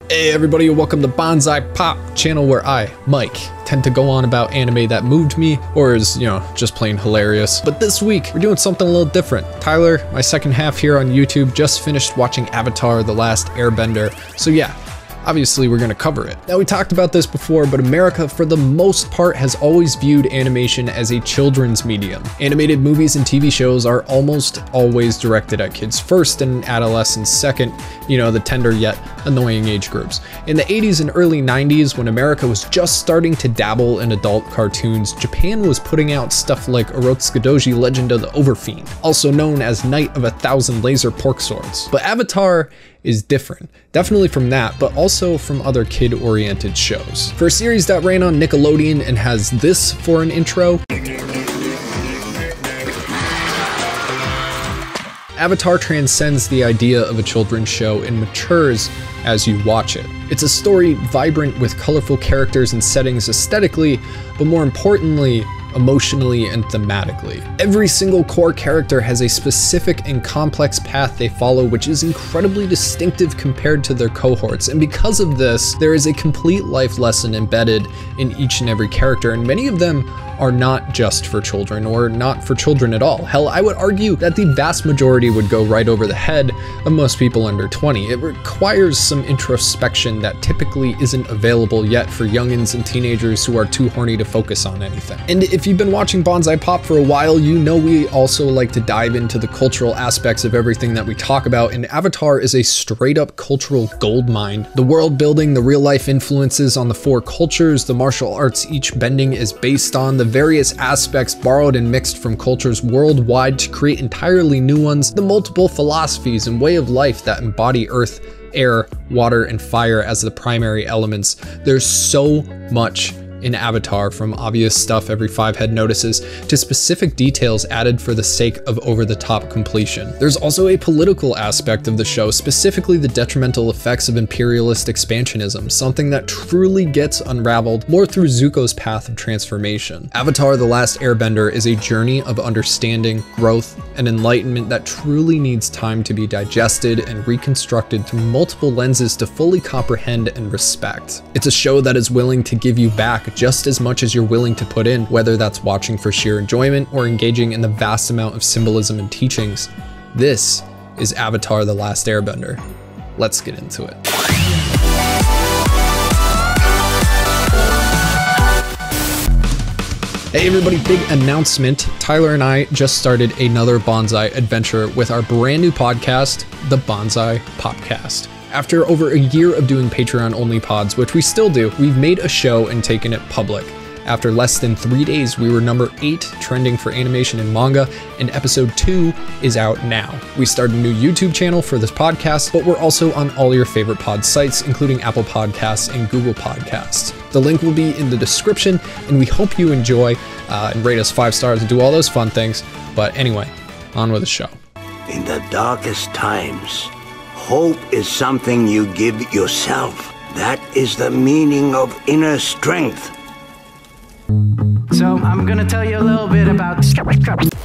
Hey everybody, welcome to Bonsai Pop channel, where I, Mike, tend to go on about anime that moved me or is, just plain hilarious. But this week, we're doing something a little different. Tyler, my second half here on YouTube, just finished watching Avatar: The Last Airbender. So yeah, obviously we're gonna cover it. Now, we talked about this before, but America, for the most part, has always viewed animation as a children's medium. Animated movies and TV shows are almost always directed at kids first and adolescents second, the tender yet annoying age groups. In the 80s and early 90s, when America was just starting to dabble in adult cartoons, Japan was putting out stuff like Urotsukidoji Legend of the Overfiend, also known as Night of a Thousand Laser Pork Swords. But Avatar is different, definitely from that, but also from other kid-oriented shows. For a series that ran on Nickelodeon and has this for an intro, Avatar transcends the idea of a children's show and matures as you watch it. It's a story vibrant with colorful characters and settings aesthetically, but more importantly, emotionally and thematically. Every single core character has a specific and complex path they follow, which is incredibly distinctive compared to their cohorts. And because of this, there is a complete life lesson embedded in each and every character, and many of them are not just for children or not for children at all. Hell, I would argue that the vast majority would go right over the head of most people under 20. It requires some introspection that typically isn't available yet for youngins and teenagers who are too horny to focus on anything. And if you've been watching Bonsai Pop for a while, you know we also like to dive into the cultural aspects of everything that we talk about, and Avatar is a straight up cultural goldmine. The world building, the real life influences on the four cultures, the martial arts each bending is based on, the various aspects borrowed and mixed from cultures worldwide to create entirely new ones, the multiple philosophies and way of life that embody earth, air, water, and fire as the primary elements. There's so much in Avatar, from obvious stuff every 5 head notices to specific details added for the sake of over-the-top completion. There's also a political aspect of the show, specifically the detrimental effects of imperialist expansionism, something that truly gets unraveled more through Zuko's path of transformation. Avatar: The Last Airbender is a journey of understanding, growth, and enlightenment that truly needs time to be digested and reconstructed through multiple lenses to fully comprehend and respect. It's a show that is willing to give you back just as much as you're willing to put in, whether that's watching for sheer enjoyment or engaging in the vast amount of symbolism and teachings. This is Avatar: The Last Airbender. Let's get into it. Hey everybody, big announcement. Tyler and I just started another bonsai adventure with our brand new podcast, the Bonsai Popcast. After over a year of doing Patreon-only pods, which we still do, we've made a show and taken it public. After less than 3 days, we were number 8 trending for animation and manga, and episode 2 is out now. We started a new YouTube channel for this podcast, but we're also on all your favorite pod sites, including Apple Podcasts and Google Podcasts. The link will be in the description, and we hope you enjoy and rate us 5 stars and do all those fun things. But anyway, on with the show. In the darkest times, hope is something you give yourself. That is the meaning of inner strength. So I'm gonna tell you a little bit about...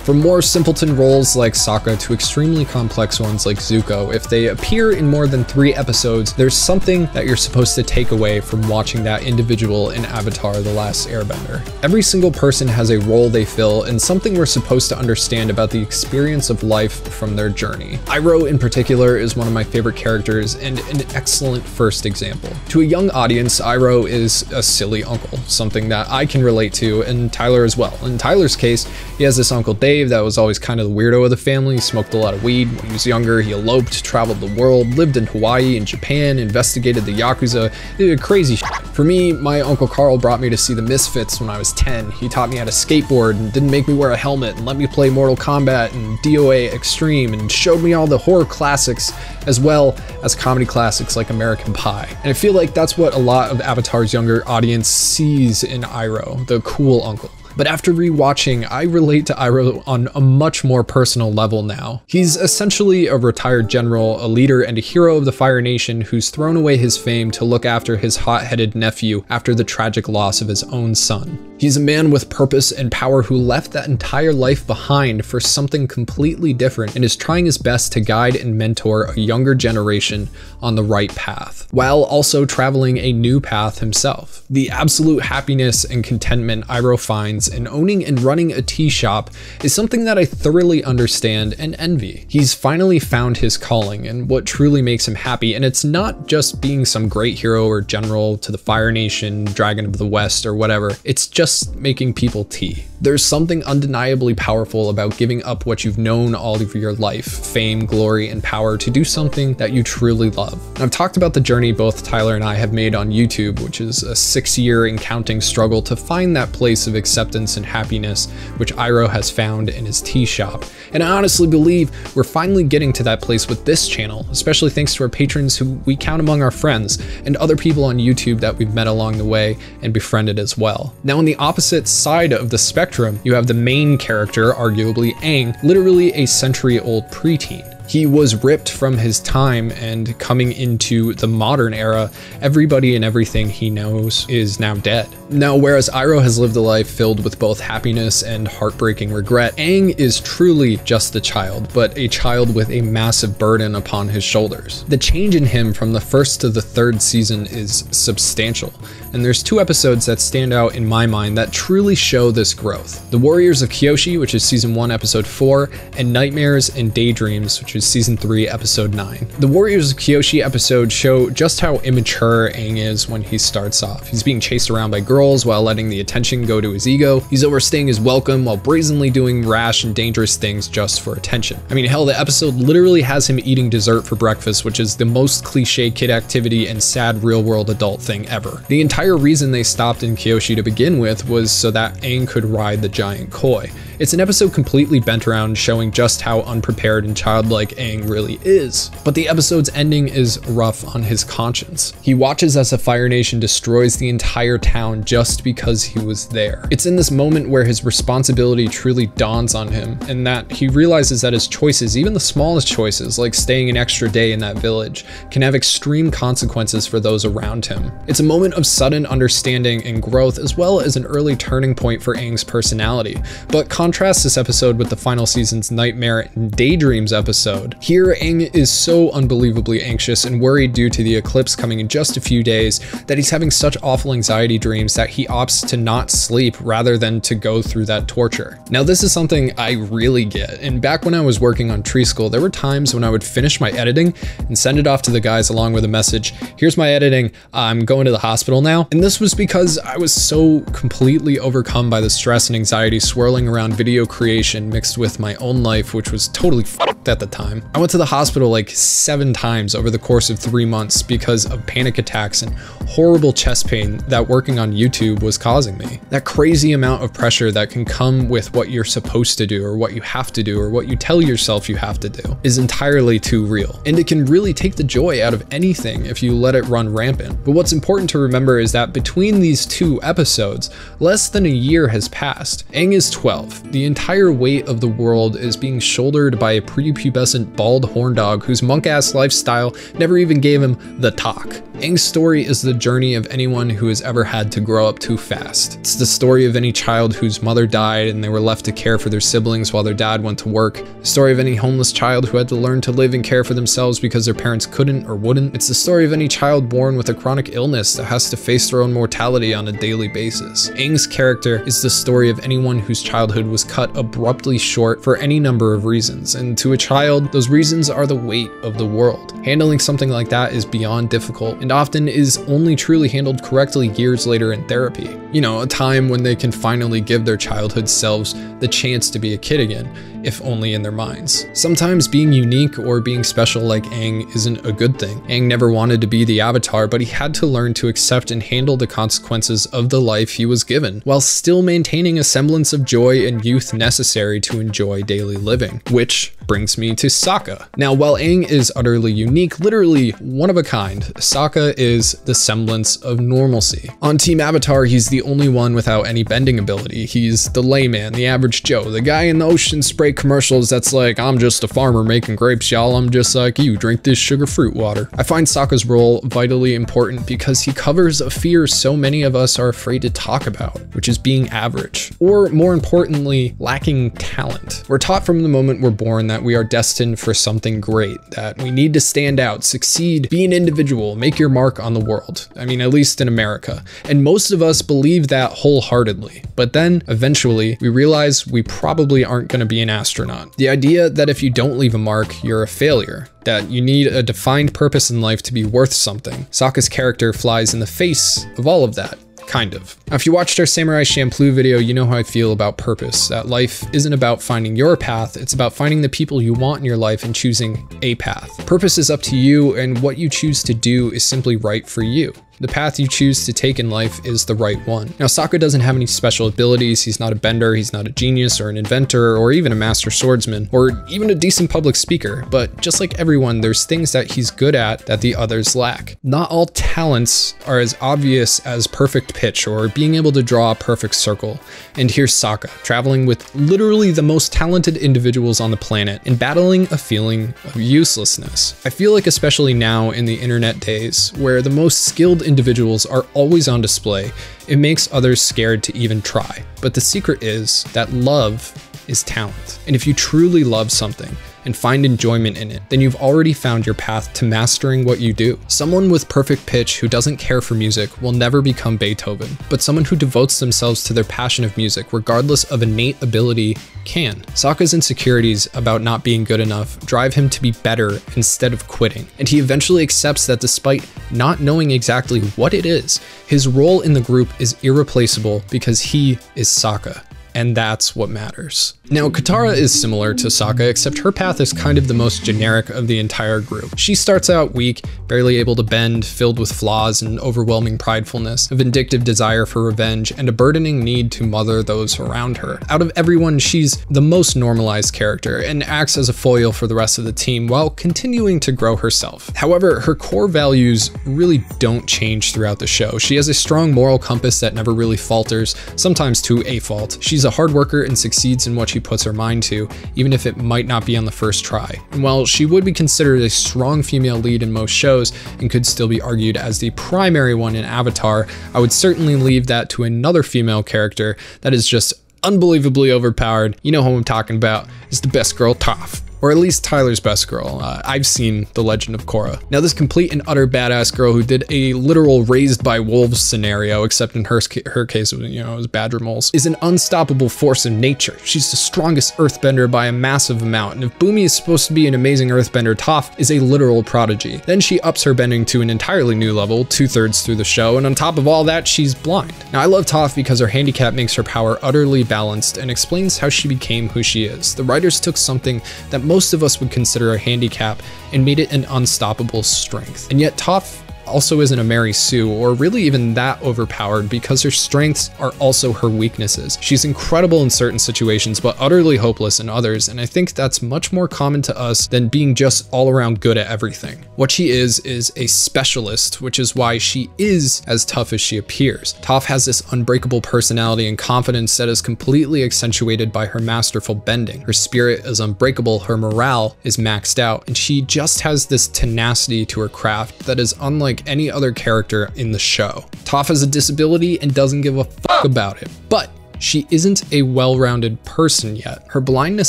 From more simpleton roles like Sokka to extremely complex ones like Zuko, if they appear in more than 3 episodes, there's something that you're supposed to take away from watching that individual in Avatar: The Last Airbender. Every single person has a role they fill and something we're supposed to understand about the experience of life from their journey. Iroh in particular is one of my favorite characters and an excellent first example. To a young audience, Iroh is a silly uncle, something that I can relate to, and Tyler as well. In Tyler's case, he has this Uncle Dave that was always kind of the weirdo of the family. He smoked a lot of weed when he was younger. He eloped, traveled the world, lived in Hawaii and Japan, investigated the Yakuza, did crazy shit. For me, my Uncle Carl brought me to see the Misfits when I was 10. He taught me how to skateboard and didn't make me wear a helmet and let me play Mortal Kombat and DOA Extreme and showed me all the horror classics as well as comedy classics like American Pie. And I feel like that's what a lot of Avatar's younger audience sees in Iroh, the cool uncle. but after rewatching, I relate to Iroh on a much more personal level now. He's essentially a retired general, a leader and a hero of the Fire Nation who's thrown away his fame to look after his hot-headed nephew after the tragic loss of his own son. He's a man with purpose and power who left that entire life behind for something completely different and is trying his best to guide and mentor a younger generation on the right path, while also traveling a new path himself. The absolute happiness and contentment Iroh finds in owning and running a tea shop is something that I thoroughly understand and envy. He's finally found his calling and what truly makes him happy, and it's not just being some great hero or general to the Fire Nation, Dragon of the West, or whatever. It's just making people tea. There's something undeniably powerful about giving up what you've known all of your life, fame, glory, and power, to do something that you truly love. And I've talked about the journey both Tyler and I have made on YouTube, which is a 6-year and counting struggle to find that place of acceptance and happiness, which Iroh has found in his tea shop. And I honestly believe we're finally getting to that place with this channel, especially thanks to our patrons who we count among our friends, and other people on YouTube that we've met along the way and befriended as well. Now, on the opposite side of the spectrum, you have the main character, arguably Aang, literally a century-old preteen. He was ripped from his time, and coming into the modern era, everybody and everything he knows is now dead. Now, whereas Iroh has lived a life filled with both happiness and heartbreaking regret, Aang is truly just a child, but a child with a massive burden upon his shoulders. The change in him from the first to the third season is substantial, and there's 2 episodes that stand out in my mind that truly show this growth. The Warriors of Kyoshi, which is season 1, episode 4, and Nightmares and Daydreams, which is season 3, episode 9. The Warriors of Kyoshi episodes show just how immature Aang is when he starts off. He's being chased around by girls while letting the attention go to his ego. He's overstaying his welcome while brazenly doing rash and dangerous things just for attention. I mean, hell, the episode literally has him eating dessert for breakfast, which is the most cliche kid activity and sad real-world adult thing ever. The entire reason they stopped in Kyoshi to begin with was so that Aang could ride the giant koi. It's an episode completely bent around showing just how unprepared and childlike Aang really is. But the episode's ending is rough on his conscience. He watches as the Fire Nation destroys the entire town just because he was there. It's in this moment where his responsibility truly dawns on him, and that he realizes that his choices, even the smallest choices, like staying an extra day in that village, can have extreme consequences for those around him. It's a moment of sudden understanding and growth, as well as an early turning point for Aang's personality. But contrast this episode with the final season's Nightmare and Daydreams episode. Here, Aang is so unbelievably anxious and worried due to the eclipse coming in just a few days that he's having such awful anxiety dreams that he opts to not sleep rather than to go through that torture. Now, this is something I really get, and back when I was working on Tree School, there were times when I would finish my editing and send it off to the guys along with a message, "Here's my editing, I'm going to the hospital now." And this was because I was so completely overcome by the stress and anxiety swirling around video creation mixed with my own life, which was totally fucked at the time. I went to the hospital like 7 times over the course of 3 months because of panic attacks and horrible chest pain that working on YouTube was causing me. That crazy amount of pressure that can come with what you're supposed to do or what you have to do or what you tell yourself you have to do is entirely too real. And it can really take the joy out of anything if you let it run rampant. But what's important to remember is that between these 2 episodes, less than a year has passed. Aang is 12. The entire weight of the world is being shouldered by a prepubescent bald horn dog whose monk-ass lifestyle never even gave him the talk. Aang's story is the journey of anyone who has ever had to grow up too fast. It's the story of any child whose mother died and they were left to care for their siblings while their dad went to work. The story of any homeless child who had to learn to live and care for themselves because their parents couldn't or wouldn't. It's the story of any child born with a chronic illness that has to face their own mortality on a daily basis. Aang's character is the story of anyone whose childhood was cut abruptly short for any number of reasons, and to a child, those reasons are the weight of the world. Handling something like that is beyond difficult, and often is only truly handled correctly years later in therapy. You know, a time when they can finally give their childhood selves the chance to be a kid again. if only in their minds. Sometimes being unique or being special like Aang isn't a good thing. Aang never wanted to be the Avatar, but he had to learn to accept and handle the consequences of the life he was given, while still maintaining a semblance of joy and youth necessary to enjoy daily living. Which brings me to Sokka. Now, while Aang is utterly unique, literally one of a kind, Sokka is the semblance of normalcy. On Team Avatar, he's the only one without any bending ability. He's the layman, the average Joe, the guy in the ocean spray commercials that's like, I'm just a farmer making grapes, y'all. I'm just like you, drink this sugar fruit water. I find Sokka's role vitally important because he covers a fear so many of us are afraid to talk about, which is being average, or more importantly, lacking talent. We're taught from the moment we're born that we are destined for something great, that we need to stand out, succeed, be an individual, make your mark on the world. I mean, at least in America. And most of us believe that wholeheartedly. But then eventually we realize we probably aren't going to be an astronaut. The idea that if you don't leave a mark, you're a failure, that you need a defined purpose in life to be worth something. Sokka's character flies in the face of all of that. Kind of. Now, if you watched our Samurai Champloo video, you know how I feel about purpose, that life isn't about finding your path, it's about finding the people you want in your life and choosing a path. Purpose is up to you, and what you choose to do is simply right for you. The path you choose to take in life is the right one. Now, Sokka doesn't have any special abilities. He's not a bender, he's not a genius or an inventor or even a master swordsman or even a decent public speaker. But just like everyone, there's things that he's good at that the others lack. Not all talents are as obvious as perfect pitch or being able to draw a perfect circle. And here's Sokka, traveling with literally the most talented individuals on the planet and battling a feeling of uselessness. I feel like especially now in the internet days, where the most skilled individuals are always on display, it makes others scared to even try. But the secret is that love is talent. And if you truly love something and find enjoyment in it, then you've already found your path to mastering what you do. Someone with perfect pitch who doesn't care for music will never become Beethoven, but someone who devotes themselves to their passion of music, regardless of innate ability, can. Sokka's insecurities about not being good enough drive him to be better instead of quitting, and he eventually accepts that despite not knowing exactly what it is, his role in the group is irreplaceable because he is Sokka. And that's what matters. Now, Katara is similar to Sokka, except her path is kind of the most generic of the entire group. She starts out weak, barely able to bend, filled with flaws and overwhelming pridefulness, a vindictive desire for revenge, and a burdening need to mother those around her. Out of everyone, she's the most normalized character and acts as a foil for the rest of the team while continuing to grow herself. However, her core values really don't change throughout the show. She has a strong moral compass that never really falters, sometimes to a fault. She's a hard worker and succeeds in what she puts her mind to, even if it might not be on the first try. And while she would be considered a strong female lead in most shows and could still be argued as the primary one in Avatar, I would certainly leave that to another female character that is just unbelievably overpowered. You know who I'm talking about. It's the best girl, Toph. Or at least Tyler's best girl. I've seen The Legend of Korra. Now, this complete and utter badass girl who did a literal raised by wolves scenario, except in her case, it was badger moles, is an unstoppable force of nature. She's the strongest earthbender by a massive amount, and if Bumi is supposed to be an amazing earthbender, Toph is a literal prodigy. Then she ups her bending to an entirely new level, 2/3 through the show, and on top of all that, she's blind. Now, I love Toph because her handicap makes her power utterly balanced and explains how she became who she is. The writers took something that most of us would consider a handicap and made it an unstoppable strength. And yet Toph also isn't a Mary Sue or really even that overpowered because her strengths are also her weaknesses. She's incredible in certain situations but utterly hopeless in others, and I think that's much more common to us than being just all around good at everything. What she is a specialist, which is why she is as tough as she appears. Toph has this unbreakable personality and confidence that is completely accentuated by her masterful bending. Her spirit is unbreakable, her morale is maxed out, and she just has this tenacity to her craft that is unlike any other character in the show. Toph has a disability and doesn't give a fuck about it, but she isn't a well-rounded person yet. Her blindness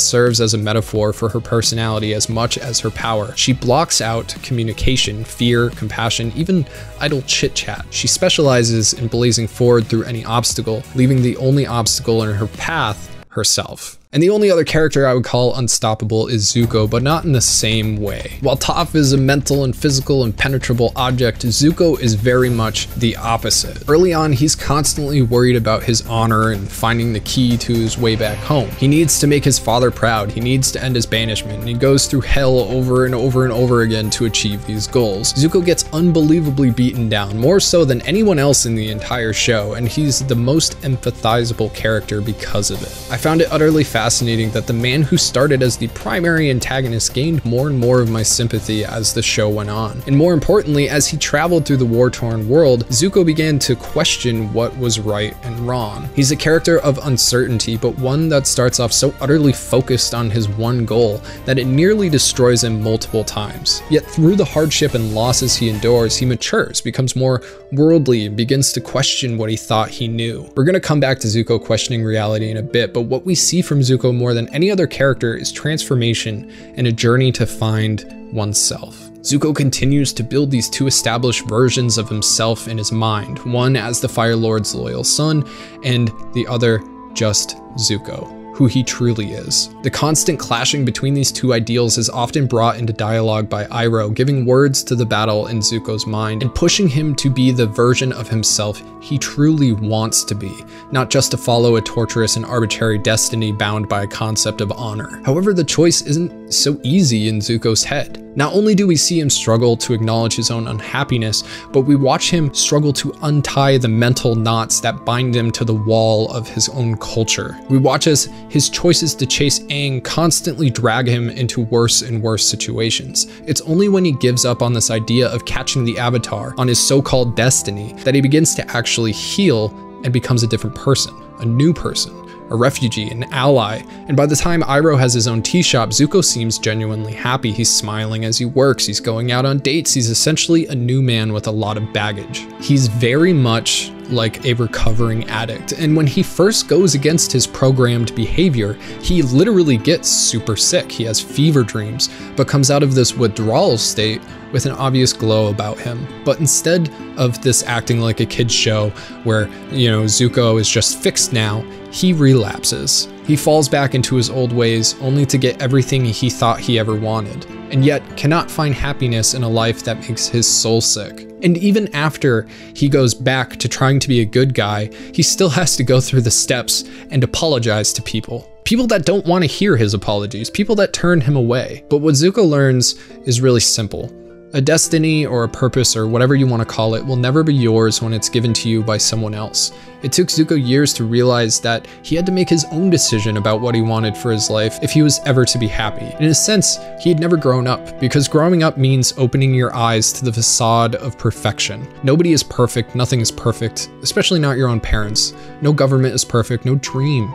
serves as a metaphor for her personality as much as her power. She blocks out communication, fear, compassion, even idle chit-chat. She specializes in blazing forward through any obstacle, leaving the only obstacle in her path herself. And the only other character I would call unstoppable is Zuko, but not in the same way. While Toph is a mental and physical impenetrable object, Zuko is very much the opposite. Early on, he's constantly worried about his honor and finding the key to his way back home. He needs to make his father proud, he needs to end his banishment, and he goes through hell over and over and over again to achieve these goals. Zuko gets unbelievably beaten down, more so than anyone else in the entire show, and he's the most empathizable character because of it. I found it utterly fascinating that the man who started as the primary antagonist gained more and more of my sympathy as the show went on. And more importantly, as he traveled through the war-torn world, Zuko began to question what was right and wrong. He's a character of uncertainty, but one that starts off so utterly focused on his one goal that it nearly destroys him multiple times. Yet through the hardship and losses he endures, he matures, becomes more worldly, and begins to question what he thought he knew. We're gonna come back to Zuko questioning reality in a bit, but what we see from Zuko more than any other character is transformation and a journey to find oneself. Zuko continues to build these two established versions of himself in his mind, one as the Fire Lord's loyal son, and the other just Zuko, who he truly is. The constant clashing between these two ideals is often brought into dialogue by Iroh, giving words to the battle in Zuko's mind and pushing him to be the version of himself he truly wants to be, not just to follow a torturous and arbitrary destiny bound by a concept of honor. However, the choice isn't so easy in Zuko's head. Not only do we see him struggle to acknowledge his own unhappiness, but we watch him struggle to untie the mental knots that bind him to the wall of his own culture. We watch as his choices to chase Aang constantly drag him into worse and worse situations. It's only when he gives up on this idea of catching the Avatar, on his so-called destiny, that he begins to actually heal and becomes a different person, a new person, a refugee, an ally. And by the time Iroh has his own tea shop, Zuko seems genuinely happy. He's smiling as he works, he's going out on dates, he's essentially a new man with a lot of baggage. He's very much like a recovering addict, and when he first goes against his programmed behavior, he literally gets super sick. He has fever dreams, but comes out of this withdrawal state with an obvious glow about him. But instead of this acting like a kid's show where, Zuko is just fixed now, he relapses. He falls back into his old ways only to get everything he thought he ever wanted, and yet cannot find happiness in a life that makes his soul sick. And even after he goes back to trying to be a good guy, he still has to go through the steps and apologize to people. People that don't want to hear his apologies, people that turn him away. But what Zuko learns is really simple. A destiny or a purpose or whatever you want to call it will never be yours when it's given to you by someone else. It took Zuko years to realize that he had to make his own decision about what he wanted for his life if he was ever to be happy. In a sense, he had never grown up, because growing up means opening your eyes to the facade of perfection. Nobody is perfect, nothing is perfect, especially not your own parents. No government is perfect, no dream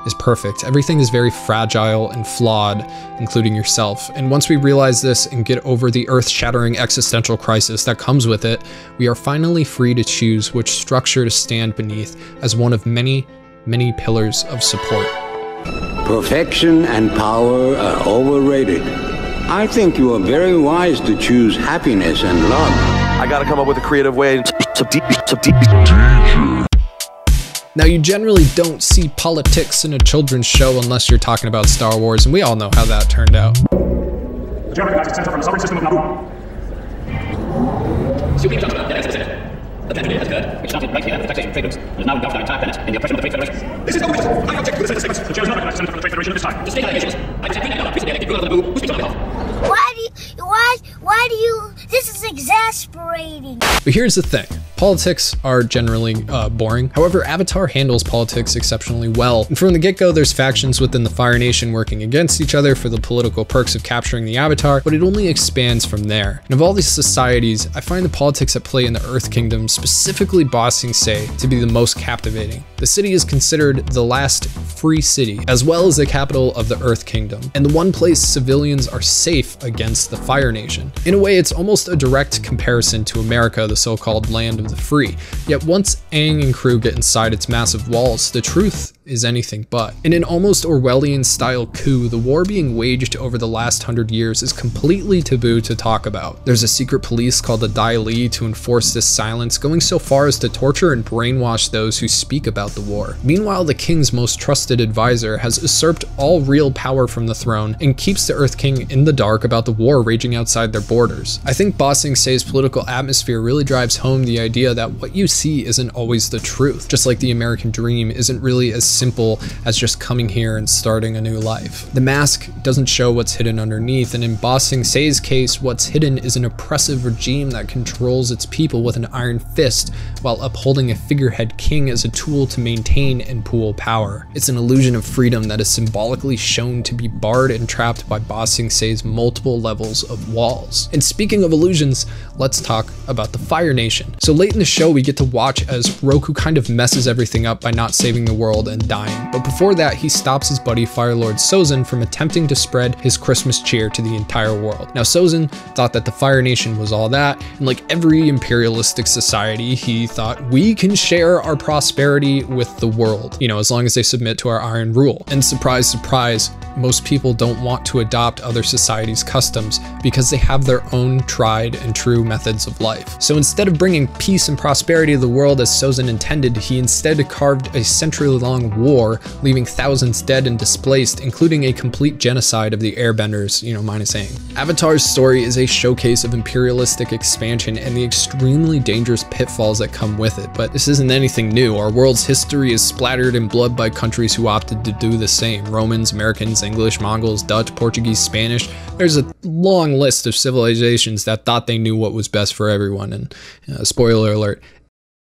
is perfect. Everything is very fragile and flawed, including yourself. And once we realize this and get over the earth-shattering existential crisis that comes with it, we are finally free to choose which structure to stand beneath as one of many, many pillars of support. Perfection and power are overrated. I think you are very wise to choose happiness and love. I gotta come up with a creative way to deep. Now, you generally don't see politics in a children's show unless you're talking about Star Wars, and we all know how that turned out. The Geographic Center from the Sovereign System of Naboo. Supreme Chancellor, the Executive. The Penalty has occurred, which started right here with the taxation of trade routes, and is now engulfed our entire planet in the oppression of the Trade Federation. This is no witness. I object to the Senator statements. The chair is not recognized Senator from the Trade Federation at this time. To state allegations, I present Green Admiral, recently elected ruler of the Naboo, who speaks on behalf. Why do you, this is exasperating. But here's the thing. Politics are generally boring. However, Avatar handles politics exceptionally well. And from the get-go, there's factions within the Fire Nation working against each other for the political perks of capturing the Avatar, but it only expands from there. And of all these societies, I find the politics at play in the Earth Kingdom, specifically Ba Sing Se, to be the most captivating. The city is considered the last free city, as well as the capital of the Earth Kingdom, and the one place civilians are safe against the Fire Nation. In a way, it's almost a direct comparison to America, the so-called land of the free. Yet once Aang and crew get inside its massive walls, the truth is anything but. In an almost Orwellian-style coup, the war being waged over the last 100 years is completely taboo to talk about. There's a secret police called the ATLA to enforce this silence, going so far as to torture and brainwash those who speak about the war. Meanwhile, the king's most trusted advisor has usurped all real power from the throne and keeps the Earth King in the dark about the war raging outside their borders. I think Ba Sing Se's political atmosphere really drives home the idea that what you see isn't always the truth, just like the American dream isn't really as simple as just coming here and starting a new life. The mask doesn't show what's hidden underneath, and in Ba Sing Se's case, what's hidden is an oppressive regime that controls its people with an iron fist while upholding a figurehead king as a tool to maintain and pool power. It's an illusion of freedom that is symbolically shown to be barred and trapped by Ba Sing Se's multiple levels of walls. And speaking of illusions, let's talk about the Fire Nation. So late in the show, we get to watch as Roku kind of messes everything up by not saving the world and dying. But before that, he stops his buddy Fire Lord Sozin from attempting to spread his Christmas cheer to the entire world. Now, Sozin thought that the Fire Nation was all that, and like every imperialistic society, he thought we can share our prosperity with the world, you know, as long as they submit to our iron rule. And surprise, surprise, most people don't want to adopt other societies' customs because they have their own tried and true methods of life. So instead of bringing peace and prosperity to the world as Sozin intended, he instead carved a century-long war, leaving thousands dead and displaced, including a complete genocide of the Airbenders, you know, minus Aang. Avatar's story is a showcase of imperialistic expansion and the extremely dangerous pitfalls that come with it, but this isn't anything new. Our world's history is splattered in blood by countries who opted to do the same. Romans, Americans, English, Mongols, Dutch, Portuguese, Spanish. There's a long list of civilizations that thought they knew what was best for everyone, and spoiler alert,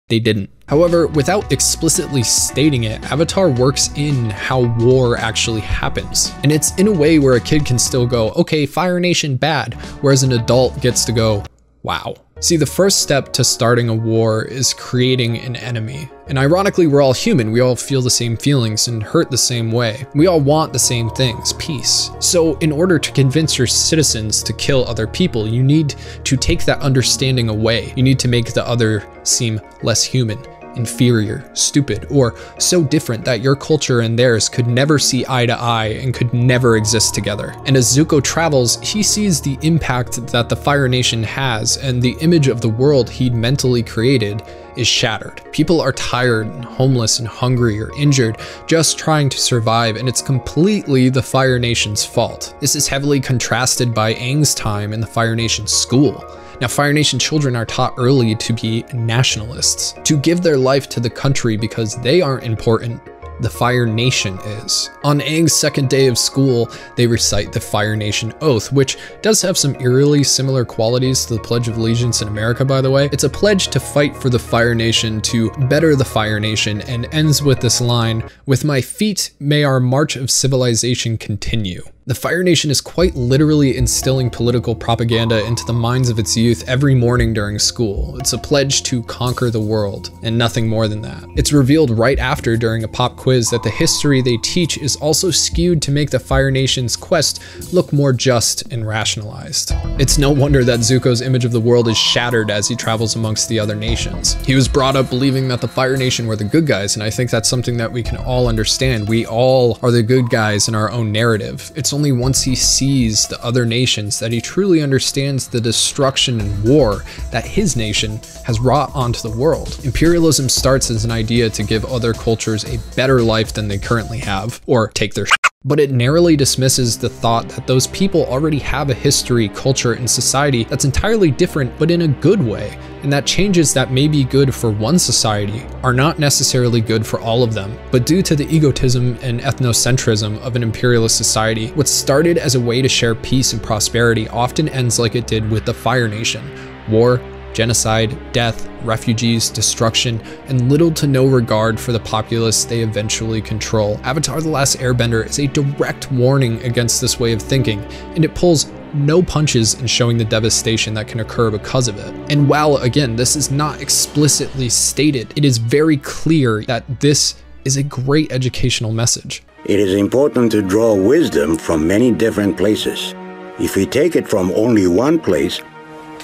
they didn't. However, without explicitly stating it, Avatar works in how war actually happens. And it's in a way where a kid can still go, okay, Fire Nation bad, whereas an adult gets to go, wow. See, the first step to starting a war is creating an enemy. And ironically, we're all human. We all feel the same feelings and hurt the same way. We all want the same things, peace. So in order to convince your citizens to kill other people, you need to take that understanding away. You need to make the other seem less human, inferior, stupid, or so different that your culture and theirs could never see eye to eye and could never exist together. And as Zuko travels, he sees the impact that the Fire Nation has, and the image of the world he'd mentally created is shattered. People are tired and homeless and hungry or injured, just trying to survive, and it's completely the Fire Nation's fault. This is heavily contrasted by Aang's time in the Fire Nation school. Now, Fire Nation children are taught early to be nationalists, to give their life to the country because they aren't important. The Fire Nation is. On Aang's second day of school, they recite the Fire Nation Oath, which does have some eerily similar qualities to the Pledge of Allegiance in America, by the way. It's a pledge to fight for the Fire Nation, to better the Fire Nation, and ends with this line, "With my feet, may our march of civilization continue." The Fire Nation is quite literally instilling political propaganda into the minds of its youth every morning during school. It's a pledge to conquer the world, and nothing more than that. It's revealed right after during a pop quiz that the history they teach is also skewed to make the Fire Nation's quest look more just and rationalized. It's no wonder that Zuko's image of the world is shattered as he travels amongst the other nations. He was brought up believing that the Fire Nation were the good guys, and I think that's something that we can all understand. We all are the good guys in our own narrative. It's only once he sees the other nations that he truly understands the destruction and war that his nation has wrought onto the world. Imperialism starts as an idea to give other cultures a better life than they currently have, or take their shit. But it narrowly dismisses the thought that those people already have a history, culture, and society that's entirely different, but in a good way. And that changes that may be good for one society are not necessarily good for all of them. But due to the egotism and ethnocentrism of an imperialist society, what started as a way to share peace and prosperity often ends like it did with the Fire Nation: war, genocide, death, refugees, destruction, and little to no regard for the populace they eventually control. Avatar: The Last Airbender is a direct warning against this way of thinking, and it pulls no punches in showing the devastation that can occur because of it. And while, again, this is not explicitly stated, it is very clear that this is a great educational message. It is important to draw wisdom from many different places. If we take it from only one place,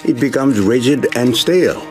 it becomes rigid and stale.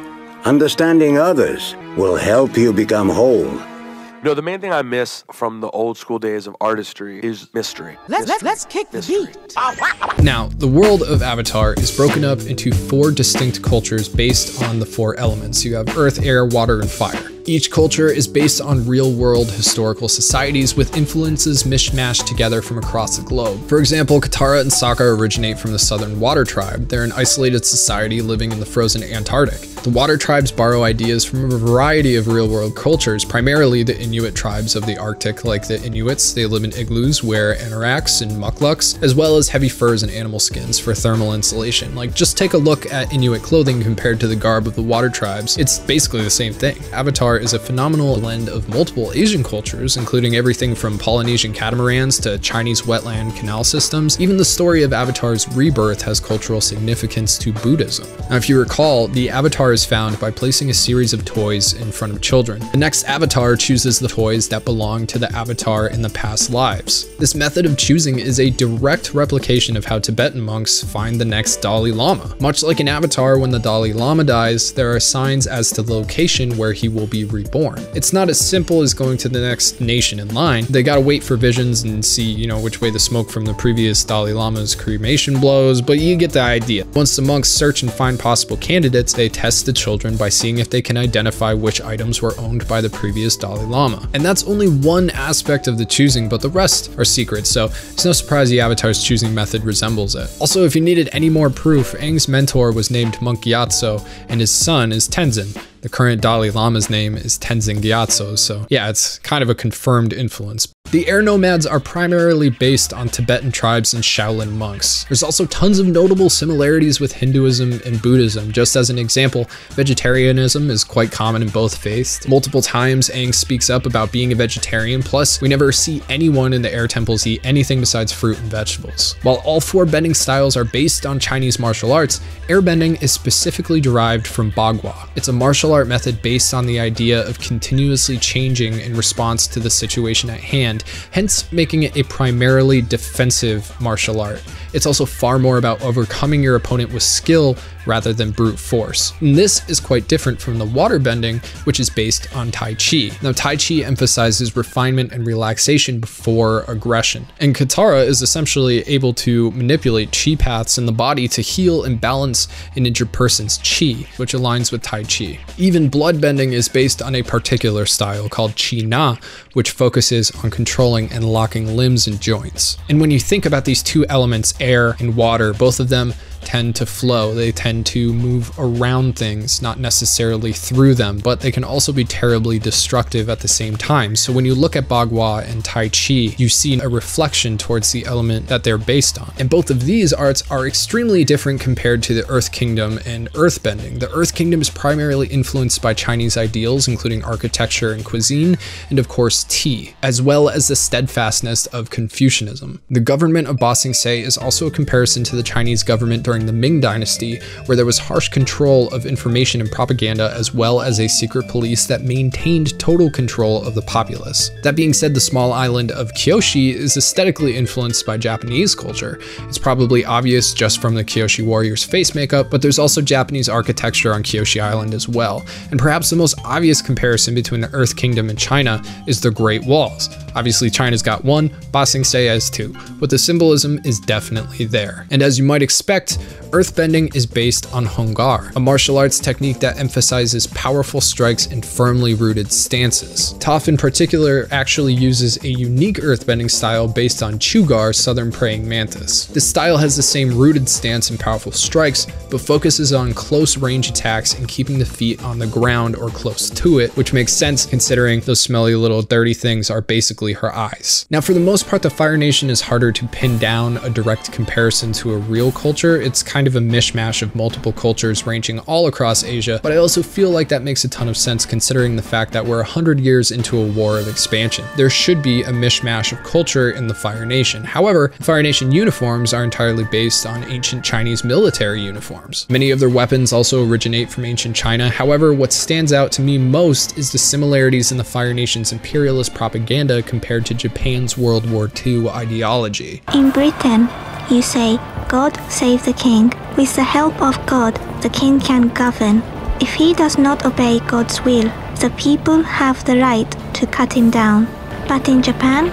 Understanding others will help you become whole. You know, the main thing I miss from the old school days of artistry is mystery. Let's kick the beat. Now, the world of Avatar is broken up into 4 distinct cultures based on the 4 elements. You have earth, air, water, and fire. Each culture is based on real-world historical societies with influences mishmashed together from across the globe. For example, Katara and Sokka originate from the Southern Water Tribe. They're an isolated society living in the frozen Antarctic. The Water Tribes borrow ideas from a variety of real-world cultures, primarily the Inuit tribes of the Arctic, like the Inuits. They live in igloos, wear anoraks and mukluks, as well as heavy furs and animal skins for thermal insulation. Like, just take a look at Inuit clothing compared to the garb of the Water Tribes. It's basically the same thing. Avatar is a phenomenal blend of multiple Asian cultures, including everything from Polynesian catamarans to Chinese wetland canal systems. Even the story of Avatar's rebirth has cultural significance to Buddhism. Now, if you recall, the Avatar is found by placing a series of toys in front of children. The next Avatar chooses the toys that belong to the Avatar in the past lives. This method of choosing is a direct replication of how Tibetan monks find the next Dalai Lama. Much like in Avatar, when the Dalai Lama dies, there are signs as to the location where he will be reborn. It's not as simple as going to the next nation in line. They gotta wait for visions and see, you know, which way the smoke from the previous Dalai Lama's cremation blows, but you get the idea. Once the monks search and find possible candidates, they test the children by seeing if they can identify which items were owned by the previous Dalai Lama. And that's only one aspect of the choosing, but the rest are secrets, so it's no surprise the Avatar's choosing method resembles it. Also, if you needed any more proof, Aang's mentor was named Monk Gyatso, and his son is Tenzin. The current Dalai Lama's name is Tenzin Gyatso, so yeah, it's kind of a confirmed influence. The air nomads are primarily based on Tibetan tribes and Shaolin monks. There's also tons of notable similarities with Hinduism and Buddhism. Just as an example, vegetarianism is quite common in both faiths. Multiple times Aang speaks up about being a vegetarian, plus we never see anyone in the air temples eat anything besides fruit and vegetables. While all 4 bending styles are based on Chinese martial arts, airbending is specifically derived from Bagua. It's a martial art method based on the idea of continuously changing in response to the situation at hand, hence making it a primarily defensive martial art. It's also far more about overcoming your opponent with skill rather than brute force. And this is quite different from the waterbending, which is based on Tai Chi. Now, Tai Chi emphasizes refinement and relaxation before aggression, and Katara is essentially able to manipulate chi paths in the body to heal and balance an injured person's chi, which aligns with Tai Chi. Even bloodbending is based on a particular style called Chi Na, which focuses on controlling and locking limbs and joints. And when you think about these 2 elements, air and water, both of them tend to flow. They tend to move around things, not necessarily through them, but they can also be terribly destructive at the same time. So when you look at Bagua and Tai Chi, you see a reflection towards the element that they're based on. And both of these arts are extremely different compared to the Earth Kingdom and Earthbending. The Earth Kingdom is primarily influenced by Chinese ideals, including architecture and cuisine, and of course tea, as well as the steadfastness of Confucianism. The government of Ba Sing Se is also a comparison to the Chinese government during the Ming Dynasty, where there was harsh control of information and propaganda, as well as a secret police that maintained total control of the populace. That being said, the small island of Kyoshi is aesthetically influenced by Japanese culture. It's probably obvious just from the Kyoshi warriors' face makeup, but there's also Japanese architecture on Kyoshi Island as well. And perhaps the most obvious comparison between the Earth Kingdom and China is the Great Walls. Obviously, China's got 1, Ba Sing Se has 2, but the symbolism is definitely there. And as you might expect, Earthbending is based on Hongar, a martial arts technique that emphasizes powerful strikes and firmly rooted stances. Toph in particular actually uses a unique earthbending style based on Chugar, southern praying mantis. This style has the same rooted stance and powerful strikes, but focuses on close range attacks and keeping the feet on the ground or close to it, which makes sense considering those smelly little dirty things are basically her eyes. Now, for the most part, the Fire Nation is harder to pin down a direct comparison to a real culture. It's kind of a mishmash of multiple cultures ranging all across Asia, but I also feel like that makes a ton of sense considering the fact that we're 100 years into a war of expansion. There should be a mishmash of culture in the Fire Nation. However, the Fire Nation uniforms are entirely based on ancient Chinese military uniforms. Many of their weapons also originate from ancient China. However, what stands out to me most is the similarities in the Fire Nation's imperialist propaganda compared to Japan's World War II ideology. In Britain, you say, God save the king. With the help of God, the king can govern. If he does not obey God's will, the people have the right to cut him down. But in Japan,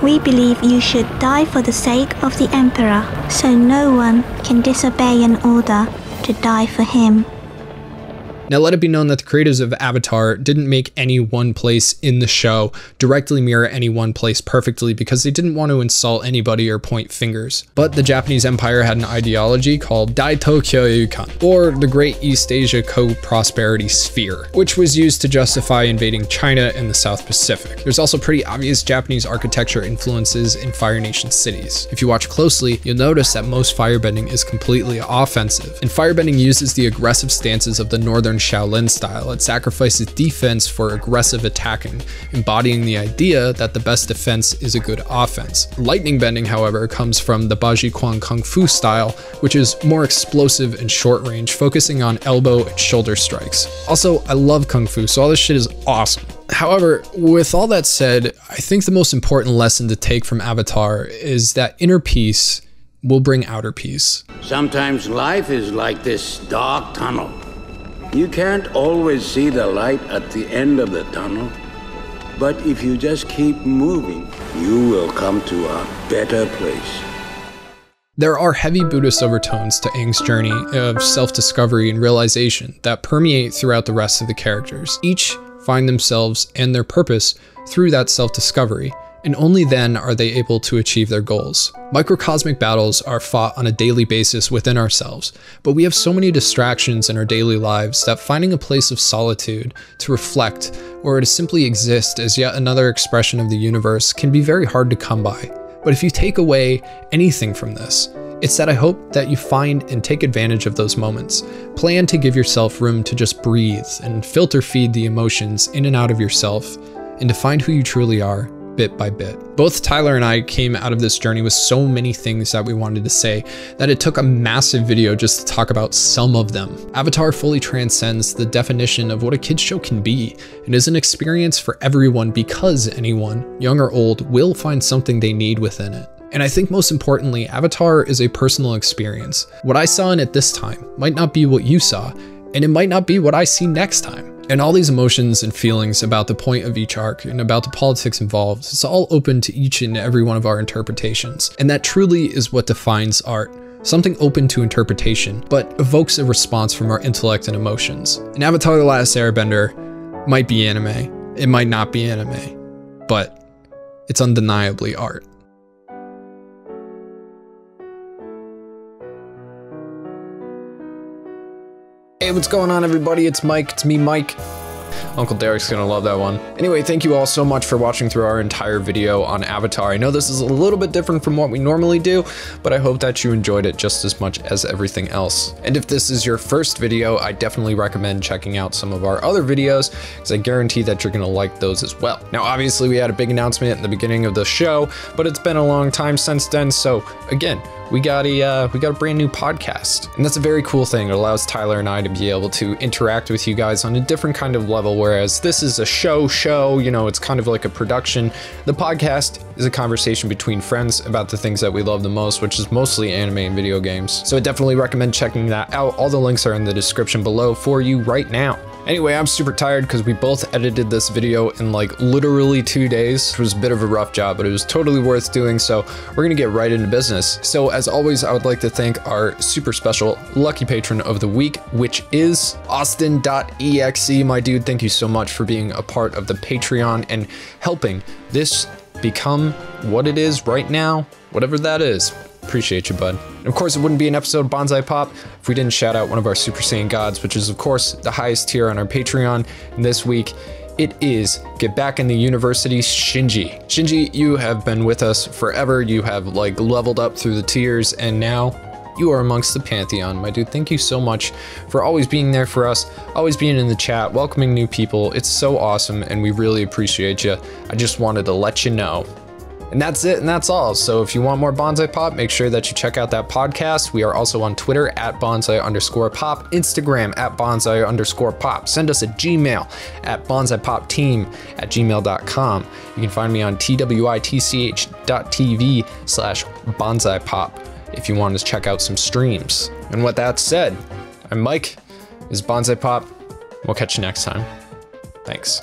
we believe you should die for the sake of the emperor, so no one can disobey an order to die for him. Now, let it be known that the creators of Avatar didn't make any one place in the show directly mirror any one place perfectly because they didn't want to insult anybody or point fingers. But the Japanese Empire had an ideology called Daito Kyoryukan, or the Great East Asia Co-Prosperity Sphere, which was used to justify invading China and the South Pacific. There's also pretty obvious Japanese architecture influences in Fire Nation cities. If you watch closely, you'll notice that most firebending is completely offensive, and firebending uses the aggressive stances of the northern Shaolin style. It sacrifices defense for aggressive attacking, embodying the idea that the best defense is a good offense. Lightning bending, however, comes from the Bajiquan Kung Fu style, which is more explosive and short range, focusing on elbow and shoulder strikes. Also, I love Kung Fu, so all this shit is awesome. However, with all that said, I think the most important lesson to take from Avatar is that inner peace will bring outer peace. Sometimes life is like this dark tunnel. You can't always see the light at the end of the tunnel, but if you just keep moving, you will come to a better place. There are heavy Buddhist overtones to Aang's journey of self-discovery and realization that permeate throughout the rest of the characters. Each find themselves and their purpose through that self-discovery, and only then are they able to achieve their goals. Microcosmic battles are fought on a daily basis within ourselves, but we have so many distractions in our daily lives that finding a place of solitude to reflect or to simply exist as yet another expression of the universe can be very hard to come by. But if you take away anything from this, it's that I hope that you find and take advantage of those moments. Plan to give yourself room to just breathe and filter feed the emotions in and out of yourself, and to find who you truly are bit by bit. Both Tyler and I came out of this journey with so many things that we wanted to say that it took a massive video just to talk about some of them. Avatar fully transcends the definition of what a kids show can be and is an experience for everyone because anyone, young or old, will find something they need within it. And I think most importantly, Avatar is a personal experience. What I saw in it this time might not be what you saw, and it might not be what I see next time. And all these emotions and feelings about the point of each arc and about the politics involved, it's all open to each and every one of our interpretations. And that truly is what defines art. Something open to interpretation, but evokes a response from our intellect and emotions. And Avatar: The Last Airbender might be anime, it might not be anime, but it's undeniably art. Hey, what's going on everybody? It's Mike, it's me, Mike. Uncle Derek's gonna love that one. Anyway, thank you all so much for watching through our entire video on Avatar. I know this is a little bit different from what we normally do, but I hope that you enjoyed it just as much as everything else. And if this is your first video, I definitely recommend checking out some of our other videos, because I guarantee that you're gonna like those as well. Now, obviously we had a big announcement at the beginning of the show, but it's been a long time since then, so again, we got a brand new podcast, and that's a very cool thing. It allows Tyler and I to be able to interact with you guys on a different kind of level, whereas this is a show, you know, it's kind of like a production. The podcast is a conversation between friends about the things that we love the most, which is mostly anime and video games. So I definitely recommend checking that out. All the links are in the description below for you right now. Anyway, I'm super tired because we both edited this video in like literally 2 days. It was a bit of a rough job, but it was totally worth doing, so we're gonna get right into business. So as always, I would like to thank our super special lucky patron of the week, which is Austin.exe. My dude, thank you so much for being a part of the Patreon and helping this become what it is right now, whatever that is. Appreciate you, bud. And of course, it wouldn't be an episode of Bonsai Pop if we didn't shout out one of our Super Saiyan gods, which is of course the highest tier on our Patreon. And this week, it is Get Back in the University Shinji. Shinji, you have been with us forever. You have like leveled up through the tiers, and now you are amongst the Pantheon, my dude. Thank you so much for always being there for us, always being in the chat, welcoming new people. It's so awesome, and we really appreciate you. I just wanted to let you know. And that's it, and that's all. So if you want more Bonsai Pop, make sure that you check out that podcast. We are also on Twitter at Bonsai_Pop, Instagram at Bonsai_Pop. Send us a Gmail at bonsaipopteam@gmail.com. You can find me on twitch.tv/bonsaipop if you want to check out some streams. And with that said, I'm Mike, is Bonsai Pop. We'll catch you next time. Thanks.